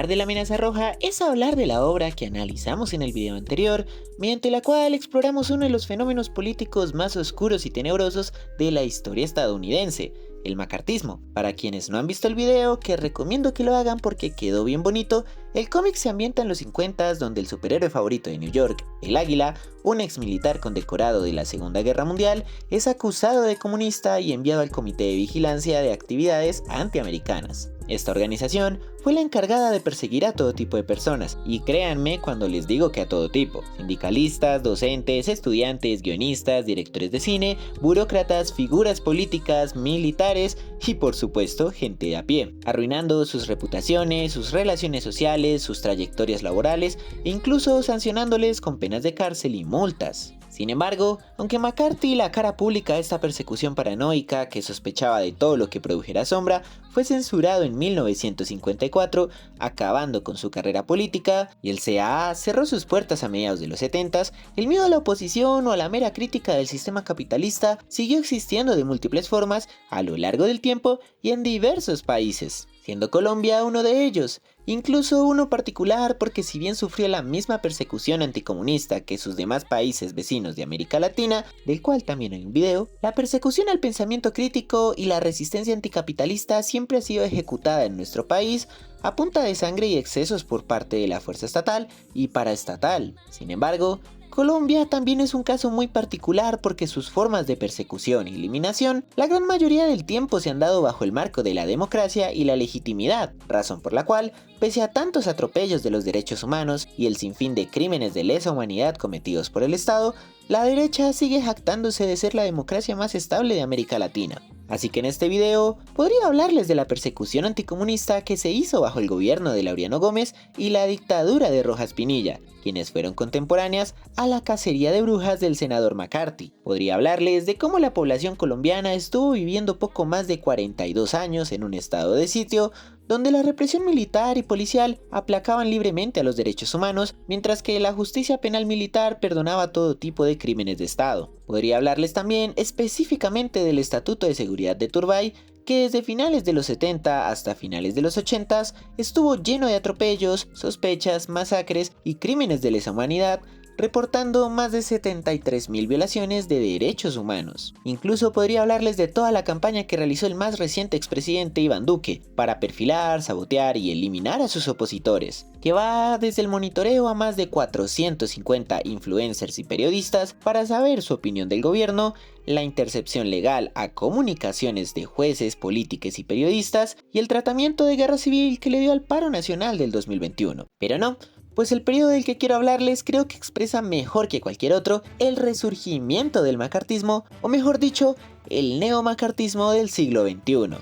Hablar de la amenaza roja es hablar de la obra que analizamos en el video anterior, mediante la cual exploramos uno de los fenómenos políticos más oscuros y tenebrosos de la historia estadounidense, el macartismo. Para quienes no han visto el video, que recomiendo que lo hagan porque quedó bien bonito, el cómic se ambienta en los 50s, donde el superhéroe favorito de New York, el Águila, un ex militar condecorado de la Segunda Guerra Mundial, es acusado de comunista y enviado al Comité de Vigilancia de Actividades Antiamericanas. Esta organización fue la encargada de perseguir a todo tipo de personas, y créanme cuando les digo que a todo tipo: sindicalistas, docentes, estudiantes, guionistas, directores de cine, burócratas, figuras políticas, militares y por supuesto gente de a pie, arruinando sus reputaciones, sus relaciones sociales, sus trayectorias laborales e incluso sancionándoles con penas de cárcel y multas. Sin embargo, aunque McCarthy, la cara pública de esta persecución paranoica que sospechaba de todo lo que produjera sombra, fue censurado en 1954, acabando con su carrera política, y el CAA cerró sus puertas a mediados de los 70s, el miedo a la oposición o a la mera crítica del sistema capitalista siguió existiendo de múltiples formas a lo largo del tiempo y en diversos países, siendo Colombia uno de ellos. Incluso uno particular, porque si bien sufrió la misma persecución anticomunista que sus demás países vecinos de América Latina, del cual también hay un video, la persecución al pensamiento crítico y la resistencia anticapitalista siempre ha sido ejecutada en nuestro país a punta de sangre y excesos por parte de la fuerza estatal y paraestatal. Sin embargo, Colombia también es un caso muy particular porque sus formas de persecución y eliminación la gran mayoría del tiempo se han dado bajo el marco de la democracia y la legitimidad, razón por la cual, pese a tantos atropellos de los derechos humanos y el sinfín de crímenes de lesa humanidad cometidos por el Estado, la derecha sigue jactándose de ser la democracia más estable de América Latina. Así que en este video podría hablarles de la persecución anticomunista que se hizo bajo el gobierno de Laureano Gómez y la dictadura de Rojas Pinilla, quienes fueron contemporáneas a la cacería de brujas del senador McCarthy. Podría hablarles de cómo la población colombiana estuvo viviendo poco más de 42 años en un estado de sitio, donde la represión militar y policial aplacaban libremente a los derechos humanos, mientras que la justicia penal militar perdonaba todo tipo de crímenes de Estado. Podría hablarles también específicamente del Estatuto de Seguridad de Turbay, que desde finales de los 70 hasta finales de los 80 estuvo lleno de atropellos, sospechas, masacres y crímenes de lesa humanidad, reportando más de 73.000 violaciones de derechos humanos. Incluso podría hablarles de toda la campaña que realizó el más reciente expresidente Iván Duque para perfilar, sabotear y eliminar a sus opositores, que va desde el monitoreo a más de 450 influencers y periodistas para saber su opinión del gobierno, la intercepción legal a comunicaciones de jueces, políticos y periodistas, y el tratamiento de guerra civil que le dio al paro nacional del 2021. Pero no, pues el periodo del que quiero hablarles creo que expresa mejor que cualquier otro el resurgimiento del macartismo, o mejor dicho, el neomacartismo del siglo XXI.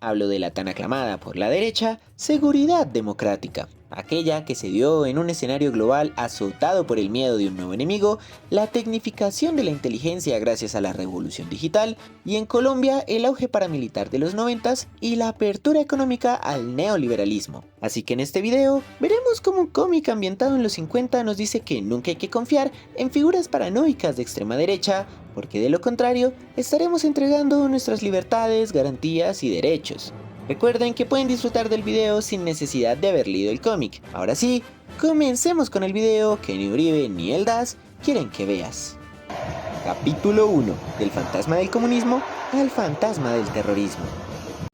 Hablo de la tan aclamada por la derecha seguridad democrática, aquella que se dio en un escenario global azotado por el miedo de un nuevo enemigo, la tecnificación de la inteligencia gracias a la revolución digital, y en Colombia el auge paramilitar de los 90s y la apertura económica al neoliberalismo. Así que en este video veremos cómo un cómic ambientado en los 50 nos dice que nunca hay que confiar en figuras paranoicas de extrema derecha, porque de lo contrario estaremos entregando nuestras libertades, garantías y derechos. Recuerden que pueden disfrutar del video sin necesidad de haber leído el cómic. Ahora sí, comencemos con el video que ni Uribe ni el DAS quieren que veas. Capítulo 1. Del fantasma del comunismo al fantasma del terrorismo.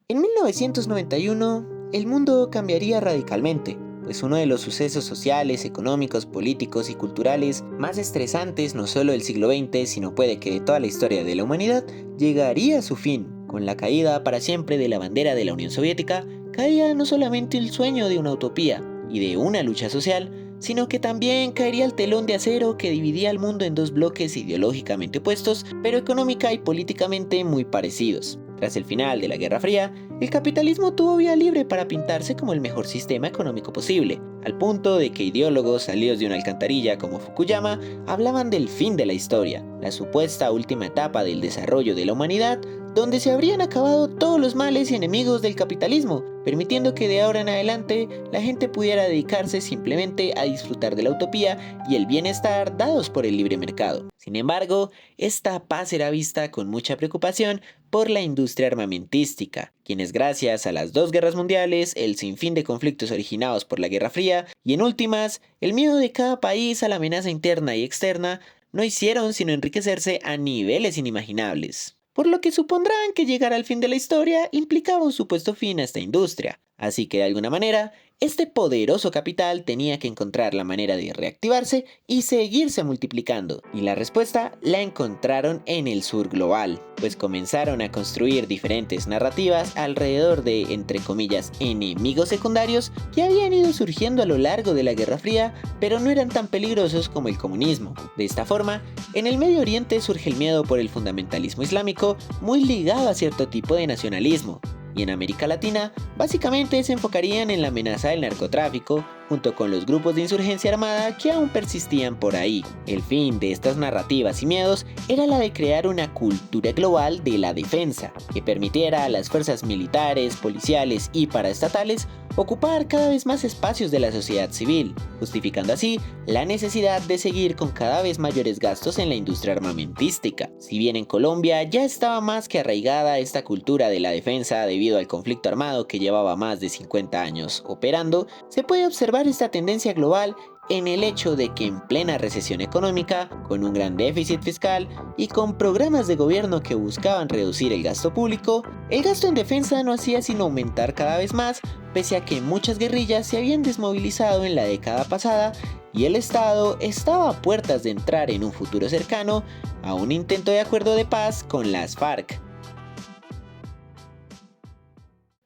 En 1991, el mundo cambiaría radicalmente, pues uno de los sucesos sociales, económicos, políticos y culturales más estresantes no solo del siglo XX, sino puede que de toda la historia de la humanidad, llegaría a su fin. Con la caída para siempre de la bandera de la Unión Soviética, caía no solamente el sueño de una utopía y de una lucha social, sino que también caería el telón de acero que dividía al mundo en dos bloques ideológicamente opuestos, pero económica y políticamente muy parecidos. Tras el final de la Guerra Fría, el capitalismo tuvo vía libre para pintarse como el mejor sistema económico posible, al punto de que ideólogos salidos de una alcantarilla como Fukuyama hablaban del fin de la historia, la supuesta última etapa del desarrollo de la humanidad, donde se habrían acabado todos los males y enemigos del capitalismo, permitiendo que de ahora en adelante la gente pudiera dedicarse simplemente a disfrutar de la utopía y el bienestar dados por el libre mercado. Sin embargo, esta paz era vista con mucha preocupación por la industria armamentística, quienes gracias a las dos guerras mundiales, el sinfín de conflictos originados por la Guerra Fría y en últimas, el miedo de cada país a la amenaza interna y externa, no hicieron sino enriquecerse a niveles inimaginables. Por lo que supondrán que llegar al fin de la historia implicaba un supuesto fin a esta industria. Así que de alguna manera, este poderoso capital tenía que encontrar la manera de reactivarse y seguirse multiplicando. Y la respuesta la encontraron en el sur global, pues comenzaron a construir diferentes narrativas alrededor de, entre comillas, enemigos secundarios que habían ido surgiendo a lo largo de la Guerra Fría, pero no eran tan peligrosos como el comunismo. De esta forma, en el Medio Oriente surge el miedo por el fundamentalismo islámico, muy ligado a cierto tipo de nacionalismo. Y en América Latina, básicamente se enfocarían en la amenaza del narcotráfico, junto con los grupos de insurgencia armada que aún persistían por ahí. El fin de estas narrativas y miedos era la de crear una cultura global de la defensa, que permitiera a las fuerzas militares, policiales y paraestatales ocupar cada vez más espacios de la sociedad civil, justificando así la necesidad de seguir con cada vez mayores gastos en la industria armamentística. Si bien en Colombia ya estaba más que arraigada esta cultura de la defensa debido al conflicto armado que llevaba más de 50 años operando, se puede observar esta tendencia global en el hecho de que en plena recesión económica, con un gran déficit fiscal y con programas de gobierno que buscaban reducir el gasto público, el gasto en defensa no hacía sino aumentar cada vez más, pese a que muchas guerrillas se habían desmovilizado en la década pasada y el Estado estaba a puertas de entrar en un futuro cercano a un intento de acuerdo de paz con las FARC.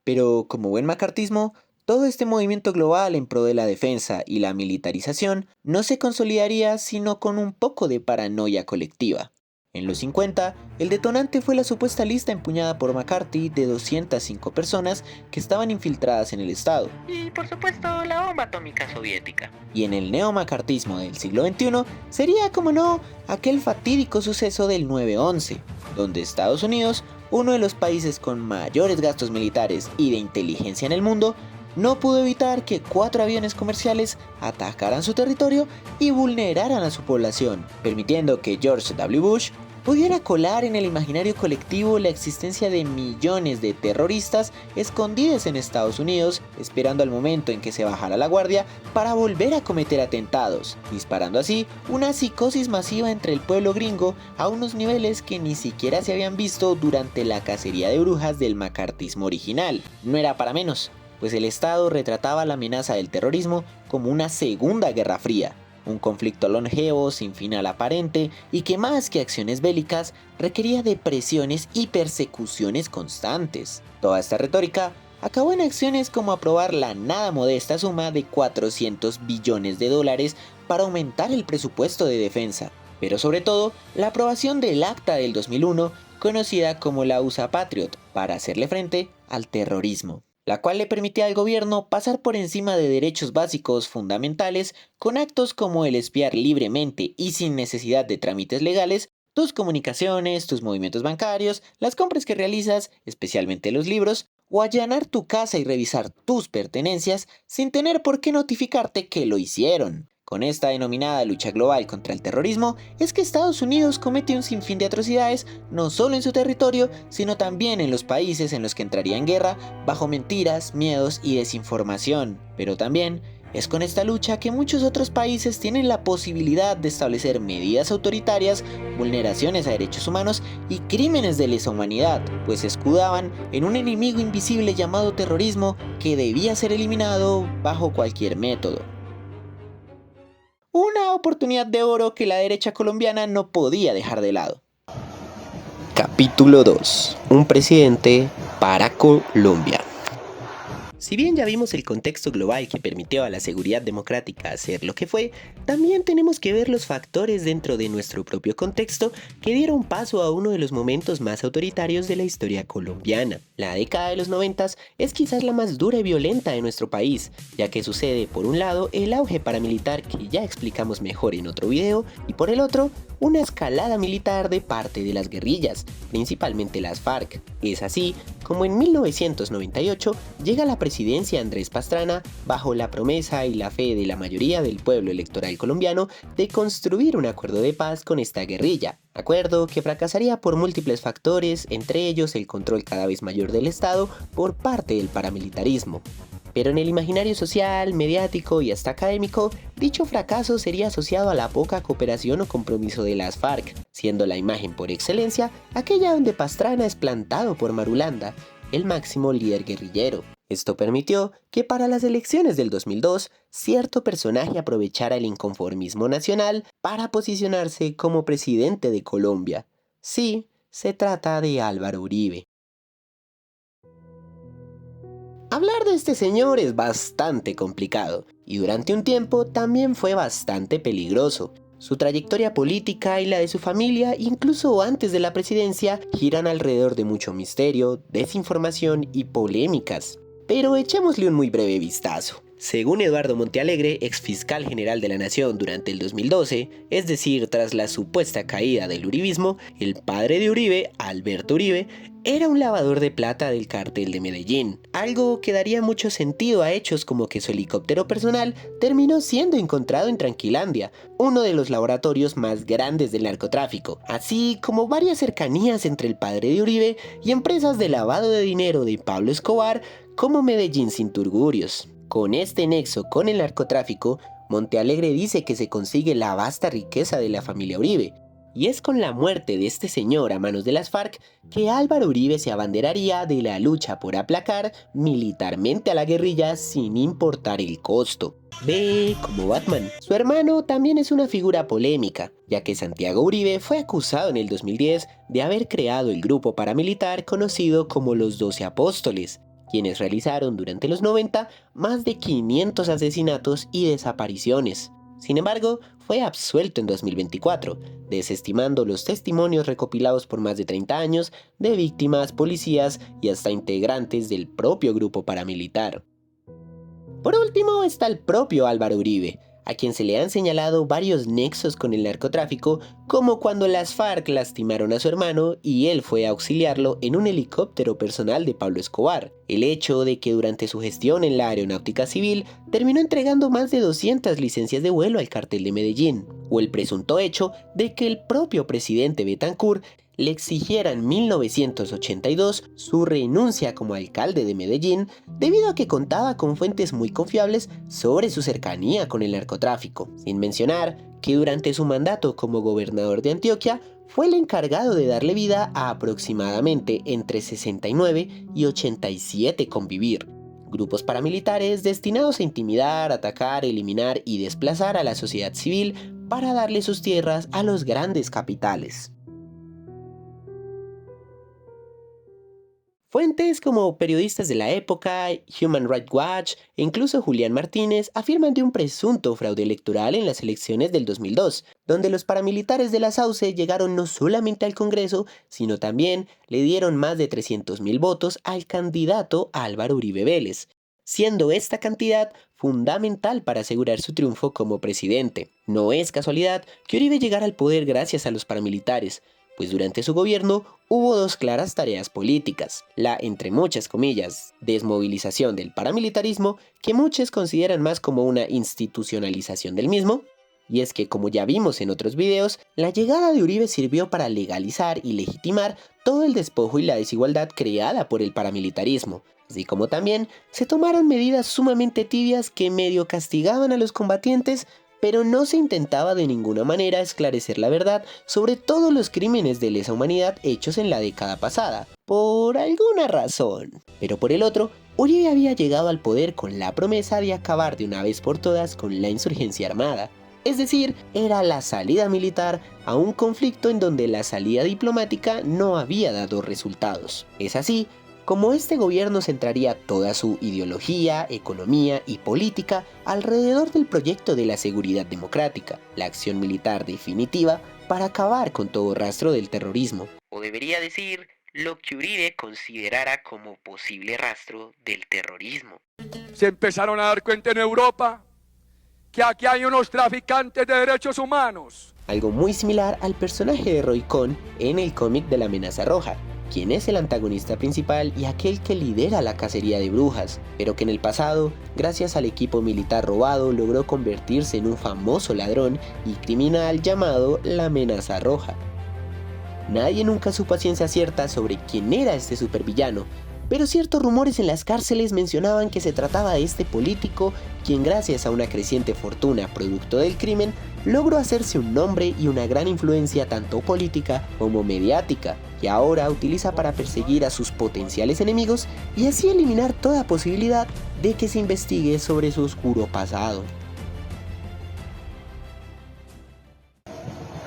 Pero como buen macartismo, todo este movimiento global en pro de la defensa y la militarización no se consolidaría sino con un poco de paranoia colectiva. En los 50, el detonante fue la supuesta lista empuñada por McCarthy de 205 personas que estaban infiltradas en el Estado. Y por supuesto, la bomba atómica soviética. Y en el neomacartismo del siglo XXI sería, como no, aquel fatídico suceso del 9/11, donde Estados Unidos, uno de los países con mayores gastos militares y de inteligencia en el mundo, no pudo evitar que 4 aviones comerciales atacaran su territorio y vulneraran a su población, permitiendo que George W. Bush pudiera colar en el imaginario colectivo la existencia de millones de terroristas escondidos en Estados Unidos, esperando al momento en que se bajara la guardia para volver a cometer atentados, disparando así una psicosis masiva entre el pueblo gringo a unos niveles que ni siquiera se habían visto durante la cacería de brujas del macartismo original. No era para menos, pues el Estado retrataba la amenaza del terrorismo como una segunda guerra fría, un conflicto longevo, sin final aparente y que más que acciones bélicas requería de presiones y persecuciones constantes. Toda esta retórica acabó en acciones como aprobar la nada modesta suma de $400 billones para aumentar el presupuesto de defensa, pero sobre todo la aprobación del Acta del 2001, conocida como la USA Patriot, para hacerle frente al terrorismo, la cual le permitía al gobierno pasar por encima de derechos básicos fundamentales con actos como el espiar libremente y sin necesidad de trámites legales tus comunicaciones, tus movimientos bancarios, las compras que realizas, especialmente los libros, o allanar tu casa y revisar tus pertenencias sin tener por qué notificarte que lo hicieron. Con esta denominada lucha global contra el terrorismo es que Estados Unidos comete un sinfín de atrocidades no solo en su territorio, sino también en los países en los que entraría en guerra bajo mentiras, miedos y desinformación. Pero también es con esta lucha que muchos otros países tienen la posibilidad de establecer medidas autoritarias, vulneraciones a derechos humanos y crímenes de lesa humanidad, pues se escudaban en un enemigo invisible llamado terrorismo que debía ser eliminado bajo cualquier método. Una oportunidad de oro que la derecha colombiana no podía dejar de lado. Capítulo 2. Un presidente para Colombia. Si bien ya vimos el contexto global que permitió a la seguridad democrática ser lo que fue, también tenemos que ver los factores dentro de nuestro propio contexto que dieron paso a uno de los momentos más autoritarios de la historia colombiana. La década de los 90 es quizás la más dura y violenta de nuestro país, ya que sucede por un lado el auge paramilitar que ya explicamos mejor en otro video, y por el otro, una escalada militar de parte de las guerrillas, principalmente las FARC. Es así como en 1998 llega a la presidencia Andrés Pastrana bajo la promesa y la fe de la mayoría del pueblo electoral colombiano de construir un acuerdo de paz con esta guerrilla. Acuerdo que fracasaría por múltiples factores, entre ellos el control cada vez mayor del Estado por parte del paramilitarismo. Pero en el imaginario social, mediático y hasta académico, dicho fracaso sería asociado a la poca cooperación o compromiso de las FARC, siendo la imagen por excelencia aquella donde Pastrana es plantado por Marulanda, el máximo líder guerrillero. Esto permitió que para las elecciones del 2002, cierto personaje aprovechara el inconformismo nacional para posicionarse como presidente de Colombia. Sí, se trata de Álvaro Uribe. Hablar de este señor es bastante complicado y durante un tiempo también fue bastante peligroso. Su trayectoria política y la de su familia, incluso antes de la presidencia, giran alrededor de mucho misterio, desinformación y polémicas. Pero echémosle un muy breve vistazo. Según Eduardo Montealegre, ex fiscal general de la Nación durante el 2012, es decir, tras la supuesta caída del uribismo, el padre de Uribe, Alberto Uribe, era un lavador de plata del cártel de Medellín, algo que daría mucho sentido a hechos como que su helicóptero personal terminó siendo encontrado en Tranquilandia, uno de los laboratorios más grandes del narcotráfico, así como varias cercanías entre el padre de Uribe y empresas de lavado de dinero de Pablo Escobar como Medellín Sin Turgurios. Con este nexo con el narcotráfico, Montealegre dice que se consigue la vasta riqueza de la familia Uribe, y es con la muerte de este señor a manos de las FARC que Álvaro Uribe se abanderaría de la lucha por aplacar militarmente a la guerrilla sin importar el costo. Ve como Batman. Su hermano también es una figura polémica, ya que Santiago Uribe fue acusado en el 2010 de haber creado el grupo paramilitar conocido como los 12 Apóstoles, quienes realizaron durante los 90 más de 500 asesinatos y desapariciones. Sin embargo, fue absuelto en 2024, desestimando los testimonios recopilados por más de 30 años de víctimas, policías y hasta integrantes del propio grupo paramilitar. Por último está el propio Álvaro Uribe, a quien se le han señalado varios nexos con el narcotráfico, como cuando las FARC lastimaron a su hermano y él fue a auxiliarlo en un helicóptero personal de Pablo Escobar. El hecho de que durante su gestión en la aeronáutica civil terminó entregando más de 200 licencias de vuelo al cartel de Medellín, o el presunto hecho de que el propio presidente Betancur le exigiera en 1982 su renuncia como alcalde de Medellín debido a que contaba con fuentes muy confiables sobre su cercanía con el narcotráfico, sin mencionar que durante su mandato como gobernador de Antioquia fue el encargado de darle vida a aproximadamente entre 69 y 87 convivir, grupos paramilitares destinados a intimidar, atacar, eliminar y desplazar a la sociedad civil para darle sus tierras a los grandes capitales. Fuentes como periodistas de la época, Human Rights Watch e incluso Julián Martínez afirman de un presunto fraude electoral en las elecciones del 2002, donde los paramilitares de la SAUCE llegaron no solamente al Congreso, sino también le dieron más de 300.000 votos al candidato Álvaro Uribe Vélez, siendo esta cantidad fundamental para asegurar su triunfo como presidente. No es casualidad que Uribe llegara al poder gracias a los paramilitares, pues durante su gobierno hubo dos claras tareas políticas, la, entre muchas comillas, desmovilización del paramilitarismo, que muchos consideran más como una institucionalización del mismo, y es que como ya vimos en otros videos, la llegada de Uribe sirvió para legalizar y legitimar todo el despojo y la desigualdad creada por el paramilitarismo, así como también se tomaron medidas sumamente tibias que medio castigaban a los combatientes, pero no se intentaba de ninguna manera esclarecer la verdad sobre todos los crímenes de lesa humanidad hechos en la década pasada, por alguna razón. Pero por el otro, Uribe había llegado al poder con la promesa de acabar de una vez por todas con la insurgencia armada. Es decir, era la salida militar a un conflicto en donde la salida diplomática no había dado resultados. Es así como este gobierno centraría toda su ideología, economía y política alrededor del proyecto de la seguridad democrática, la acción militar definitiva para acabar con todo rastro del terrorismo. O debería decir, lo que Uribe considerara como posible rastro del terrorismo. Se empezaron a dar cuenta en Europa que aquí hay unos traficantes de derechos humanos. Algo muy similar al personaje de Roy Cohn en el cómic de La Amenaza Roja, quien es el antagonista principal y aquel que lidera la cacería de brujas, pero que en el pasado, gracias al equipo militar robado, logró convertirse en un famoso ladrón y criminal llamado La Amenaza Roja. Nadie nunca supo a ciencia cierta sobre quién era este supervillano, pero ciertos rumores en las cárceles mencionaban que se trataba de este político, quien gracias a una creciente fortuna producto del crimen, logró hacerse un nombre y una gran influencia tanto política como mediática, que ahora utiliza para perseguir a sus potenciales enemigos y así eliminar toda posibilidad de que se investigue sobre su oscuro pasado.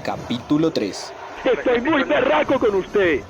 Capítulo 3. Estoy muy berraco con usted.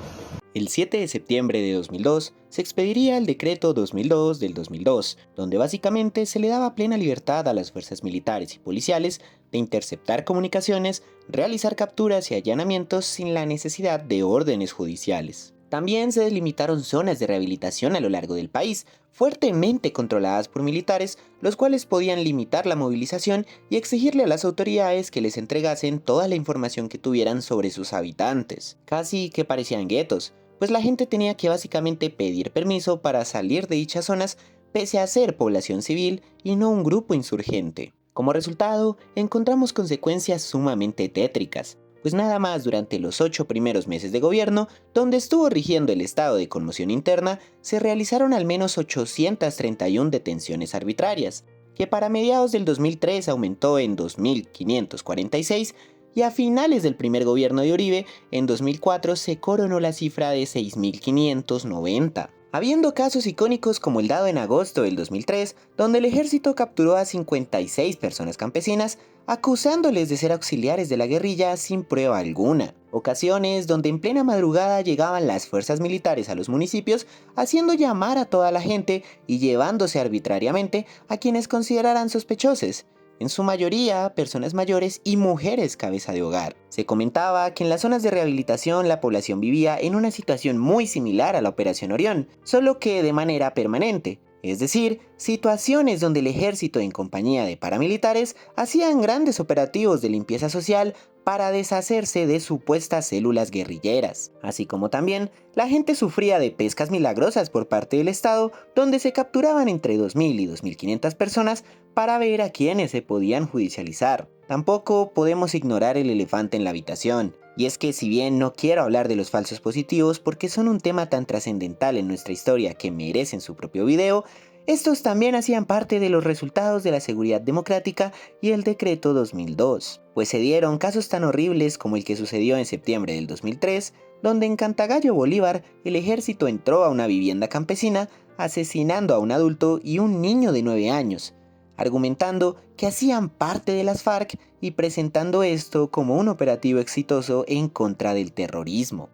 El 7 de septiembre de 2002 se expediría el Decreto 2002 del 2002, donde básicamente se le daba plena libertad a las fuerzas militares y policiales de interceptar comunicaciones, realizar capturas y allanamientos sin la necesidad de órdenes judiciales. También se delimitaron zonas de rehabilitación a lo largo del país, fuertemente controladas por militares, los cuales podían limitar la movilización y exigirle a las autoridades que les entregasen toda la información que tuvieran sobre sus habitantes. Casi que parecían guetos, pues la gente tenía que básicamente pedir permiso para salir de dichas zonas pese a ser población civil y no un grupo insurgente. Como resultado, encontramos consecuencias sumamente tétricas, pues nada más durante los 8 primeros meses de gobierno, donde estuvo rigiendo el estado de conmoción interna, se realizaron al menos 831 detenciones arbitrarias, que para mediados del 2003 aumentó en 2.546, y a finales del primer gobierno de Uribe, en 2004 se coronó la cifra de 6.590. Habiendo casos icónicos como el dado en agosto del 2003, donde el ejército capturó a 56 personas campesinas, acusándoles de ser auxiliares de la guerrilla sin prueba alguna. Ocasiones donde en plena madrugada llegaban las fuerzas militares a los municipios, haciendo llamar a toda la gente y llevándose arbitrariamente a quienes consideraran sospechosos, en su mayoría personas mayores y mujeres cabeza de hogar. Se comentaba que en las zonas de rehabilitación la población vivía en una situación muy similar a la Operación Orión, solo que de manera permanente, es decir, situaciones donde el ejército en compañía de paramilitares hacían grandes operativos de limpieza social para deshacerse de supuestas células guerrilleras, así como también la gente sufría de pescas milagrosas por parte del Estado, donde se capturaban entre 2.000 y 2.500 personas para ver a quienes se podían judicializar. Tampoco podemos ignorar el elefante en la habitación, y es que si bien no quiero hablar de los falsos positivos porque son un tema tan trascendental en nuestra historia que merecen su propio video, estos también hacían parte de los resultados de la seguridad democrática y el decreto 2002, pues se dieron casos tan horribles como el que sucedió en septiembre del 2003, donde en Cantagallo, Bolívar, el ejército entró a una vivienda campesina asesinando a un adulto y un niño de 9 años, argumentando que hacían parte de las FARC y presentando esto como un operativo exitoso en contra del terrorismo.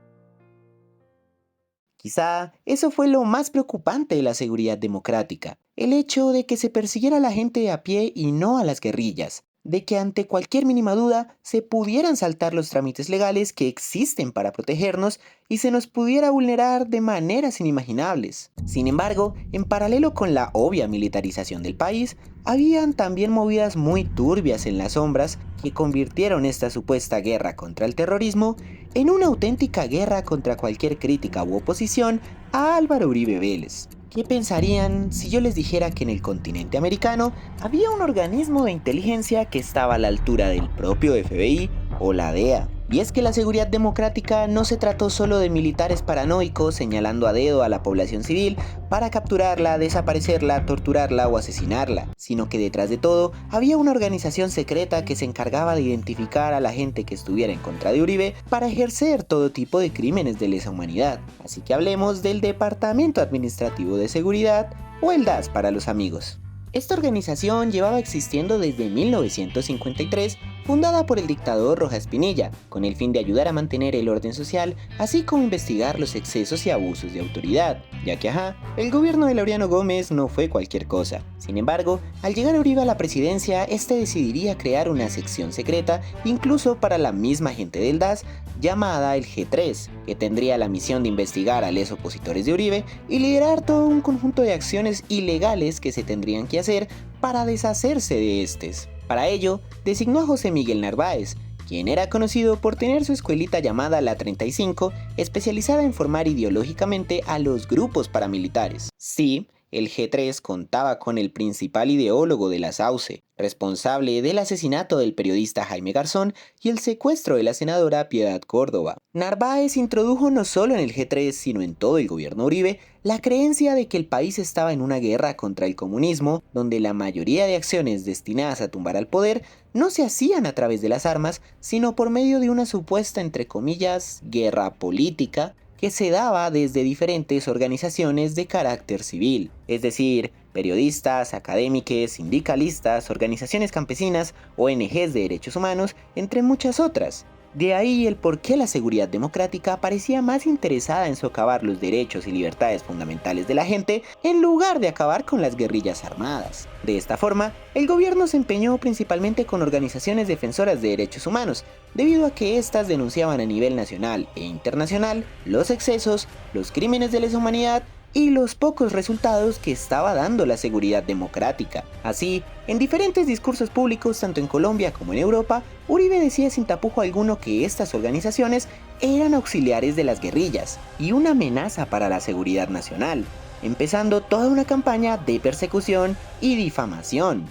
Quizá eso fue lo más preocupante de la seguridad democrática, el hecho de que se persiguiera a la gente a pie y no a las guerrillas, de que ante cualquier mínima duda se pudieran saltar los trámites legales que existen para protegernos y se nos pudiera vulnerar de maneras inimaginables. Sin embargo, en paralelo con la obvia militarización del país, habían también movidas muy turbias en las sombras que convirtieron esta supuesta guerra contra el terrorismo en una auténtica guerra contra cualquier crítica u oposición a Álvaro Uribe Vélez. ¿Qué pensarían si yo les dijera que en el continente americano había un organismo de inteligencia que estaba a la altura del propio FBI o la DEA? Y es que la seguridad democrática no se trató solo de militares paranoicos señalando a dedo a la población civil para capturarla, desaparecerla, torturarla o asesinarla, sino que detrás de todo había una organización secreta que se encargaba de identificar a la gente que estuviera en contra de Uribe para ejercer todo tipo de crímenes de lesa humanidad. Así que hablemos del Departamento Administrativo de Seguridad, o el DAS para los amigos. Esta organización llevaba existiendo desde 1953, fundada por el dictador Rojas Pinilla, con el fin de ayudar a mantener el orden social, así como investigar los excesos y abusos de autoridad, ya que el gobierno de Laureano Gómez no fue cualquier cosa. Sin embargo, al llegar Uribe a la presidencia, este decidiría crear una sección secreta, incluso para la misma gente del DAS, llamada el G3, que tendría la misión de investigar a los opositores de Uribe y liderar todo un conjunto de acciones ilegales que se tendrían que hacer para deshacerse de estos. Para ello, designó a José Miguel Narváez, quien era conocido por tener su escuelita llamada La 35, especializada en formar ideológicamente a los grupos paramilitares. Sí, el G3 contaba con el principal ideólogo de la SAUCE, responsable del asesinato del periodista Jaime Garzón y el secuestro de la senadora Piedad Córdoba. Narváez introdujo no solo en el G3, sino en todo el gobierno Uribe, la creencia de que el país estaba en una guerra contra el comunismo, donde la mayoría de acciones destinadas a tumbar al poder no se hacían a través de las armas, sino por medio de una supuesta, entre comillas, guerra política, que se daba desde diferentes organizaciones de carácter civil, es decir, periodistas, académicos, sindicalistas, organizaciones campesinas, ONGs de derechos humanos, entre muchas otras. De ahí el por qué la seguridad democrática parecía más interesada en socavar los derechos y libertades fundamentales de la gente en lugar de acabar con las guerrillas armadas. De esta forma, el gobierno se empeñó principalmente con organizaciones defensoras de derechos humanos, debido a que éstas denunciaban a nivel nacional e internacional los excesos, los crímenes de lesa humanidad y los pocos resultados que estaba dando la seguridad democrática. Así, en diferentes discursos públicos, tanto en Colombia como en Europa, Uribe decía sin tapujo alguno que estas organizaciones eran auxiliares de las guerrillas y una amenaza para la seguridad nacional, empezando toda una campaña de persecución y difamación.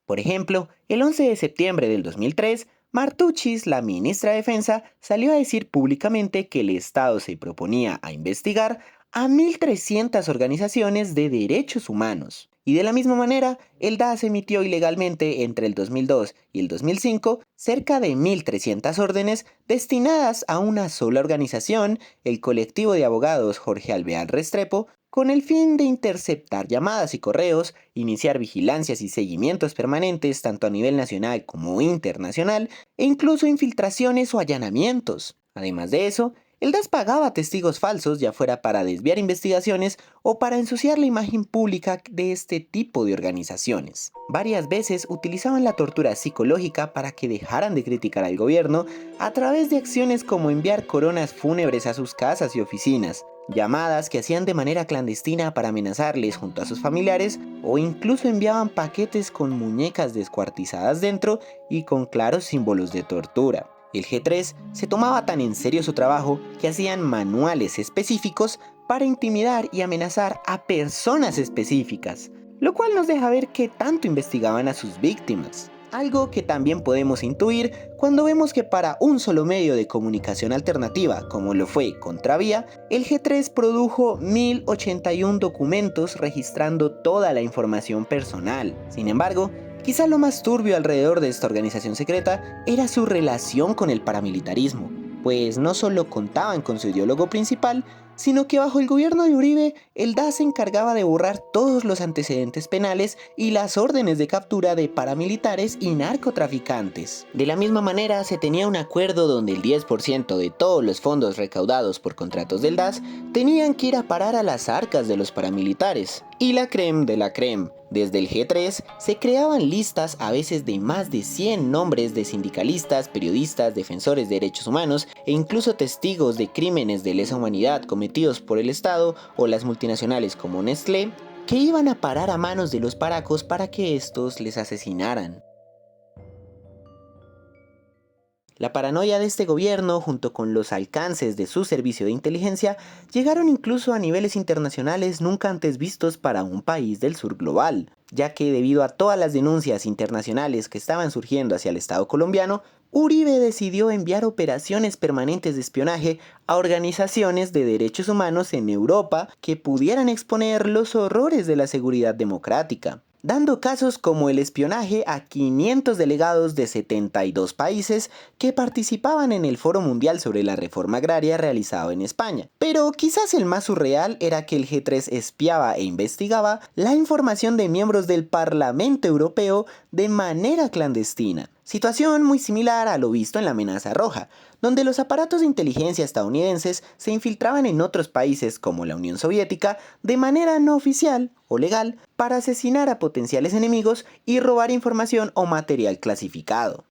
Por ejemplo, el 11 de septiembre del 2003, Martuchis, la ministra de Defensa, salió a decir públicamente que el Estado se proponía a investigar a 1.300 organizaciones de derechos humanos. Y de la misma manera, el DAS emitió ilegalmente entre el 2002 y el 2005 cerca de 1.300 órdenes destinadas a una sola organización, el colectivo de abogados Jorge Alvear Restrepo, con el fin de interceptar llamadas y correos, iniciar vigilancias y seguimientos permanentes tanto a nivel nacional como internacional, e incluso infiltraciones o allanamientos. Además de eso, el DAS pagaba testigos falsos, ya fuera para desviar investigaciones o para ensuciar la imagen pública de este tipo de organizaciones. Varias veces utilizaban la tortura psicológica para que dejaran de criticar al gobierno a través de acciones como enviar coronas fúnebres a sus casas y oficinas, llamadas que hacían de manera clandestina para amenazarles junto a sus familiares, o incluso enviaban paquetes con muñecas descuartizadas dentro y con claros símbolos de tortura. El G3 se tomaba tan en serio su trabajo que hacían manuales específicos para intimidar y amenazar a personas específicas, lo cual nos deja ver qué tanto investigaban a sus víctimas. Algo que también podemos intuir cuando vemos que para un solo medio de comunicación alternativa, como lo fue Contravía, el G3 produjo 1.081 documentos registrando toda la información personal. Sin embargo, quizá lo más turbio alrededor de esta organización secreta era su relación con el paramilitarismo, pues no solo contaban con su ideólogo principal, sino que bajo el gobierno de Uribe, el DAS se encargaba de borrar todos los antecedentes penales y las órdenes de captura de paramilitares y narcotraficantes. De la misma manera, se tenía un acuerdo donde el 10% de todos los fondos recaudados por contratos del DAS tenían que ir a parar a las arcas de los paramilitares. Y la crème de la crème. Desde el G3 se creaban listas a veces de más de 100 nombres de sindicalistas, periodistas, defensores de derechos humanos e incluso testigos de crímenes de lesa humanidad cometidos por el Estado o las multinacionales como Nestlé, que iban a parar a manos de los paracos para que estos les asesinaran. La paranoia de este gobierno, junto con los alcances de su servicio de inteligencia, llegaron incluso a niveles internacionales nunca antes vistos para un país del sur global, ya que debido a todas las denuncias internacionales que estaban surgiendo hacia el Estado colombiano, Uribe decidió enviar operaciones permanentes de espionaje a organizaciones de derechos humanos en Europa que pudieran exponer los horrores de la seguridad democrática, dando casos como el espionaje a 500 delegados de 72 países que participaban en el Foro Mundial sobre la Reforma Agraria realizado en España. Pero quizás el más surreal era que el G3 espiaba e investigaba la información de miembros del Parlamento Europeo de manera clandestina. Situación muy similar a lo visto en la amenaza roja, donde los aparatos de inteligencia estadounidenses se infiltraban en otros países como la Unión Soviética de manera no oficial o legal para asesinar a potenciales enemigos y robar información o material clasificado.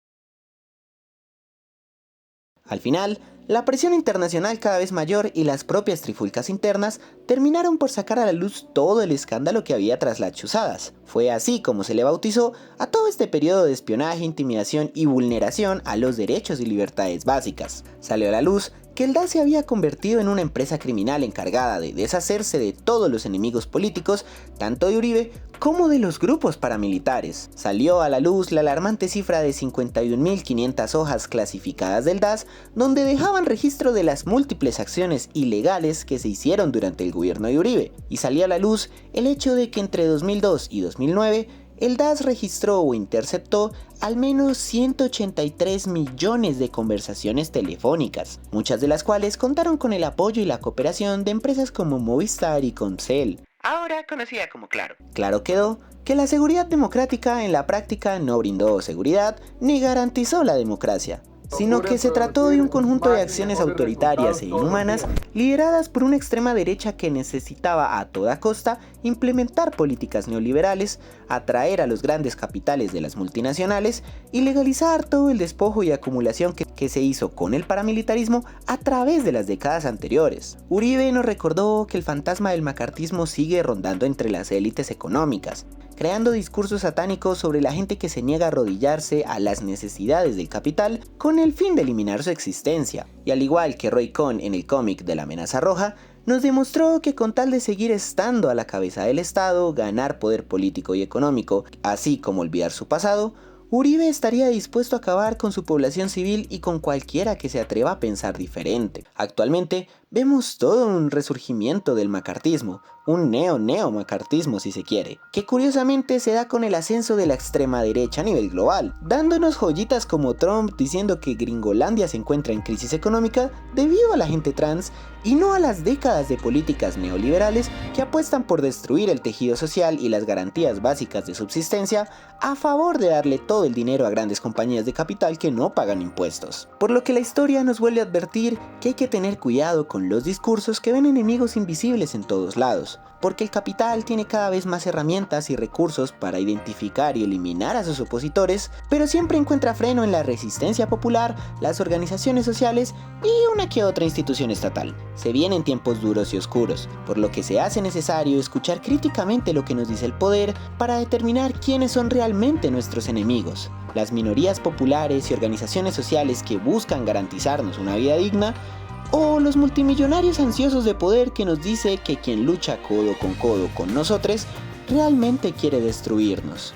Al final, La presión internacional cada vez mayor y las propias trifulcas internas terminaron por sacar a la luz todo el escándalo que había tras las chuzadas. Fue así como se le bautizó a todo este periodo de espionaje, intimidación y vulneración a los derechos y libertades básicas. Salió a la luz que el DAS se había convertido en una empresa criminal encargada de deshacerse de todos los enemigos políticos, tanto de Uribe como de los grupos paramilitares. Salió a la luz la alarmante cifra de 51.500 hojas clasificadas del DAS, donde dejaban registro de las múltiples acciones ilegales que se hicieron durante el gobierno de Uribe. Y salió a la luz el hecho de que entre 2002 y 2009, el DAS registró o interceptó al menos 183 millones de conversaciones telefónicas, muchas de las cuales contaron con el apoyo y la cooperación de empresas como Movistar y Comcel, ahora conocida como Claro. Claro quedó que la seguridad democrática en la práctica no brindó seguridad ni garantizó la democracia, sino que se trató de un conjunto de acciones autoritarias e inhumanas lideradas por una extrema derecha que necesitaba a toda costa implementar políticas neoliberales, atraer a los grandes capitales de las multinacionales y legalizar todo el despojo y acumulación que se hizo con el paramilitarismo a través de las décadas anteriores. Uribe nos recordó que el fantasma del macartismo sigue rondando entre las élites económicas, creando discursos satánicos sobre la gente que se niega a arrodillarse a las necesidades del capital con el fin de eliminar su existencia. Y al igual que Roy Cohn en el cómic de la amenaza roja, nos demostró que con tal de seguir estando a la cabeza del Estado, ganar poder político y económico, así como olvidar su pasado, Uribe estaría dispuesto a acabar con su población civil y con cualquiera que se atreva a pensar diferente. Actualmente vemos todo un resurgimiento del macartismo, un neo-macartismo si se quiere, que curiosamente se da con el ascenso de la extrema derecha a nivel global, dándonos joyitas como Trump diciendo que Gringolandia se encuentra en crisis económica debido a la gente trans y no a las décadas de políticas neoliberales que apuestan por destruir el tejido social y las garantías básicas de subsistencia a favor de darle todo el dinero a grandes compañías de capital que no pagan impuestos. Por lo que la historia nos vuelve a advertir que hay que tener cuidado con los discursos que ven enemigos invisibles en todos lados, porque el capital tiene cada vez más herramientas y recursos para identificar y eliminar a sus opositores, pero siempre encuentra freno en la resistencia popular, las organizaciones sociales y una que otra institución estatal. Se vienen tiempos duros y oscuros, por lo que se hace necesario escuchar críticamente lo que nos dice el poder para determinar quiénes son realmente nuestros enemigos. Las minorías populares y organizaciones sociales que buscan garantizarnos una vida digna, o los multimillonarios ansiosos de poder que nos dice que quien lucha codo con nosotros realmente quiere destruirnos.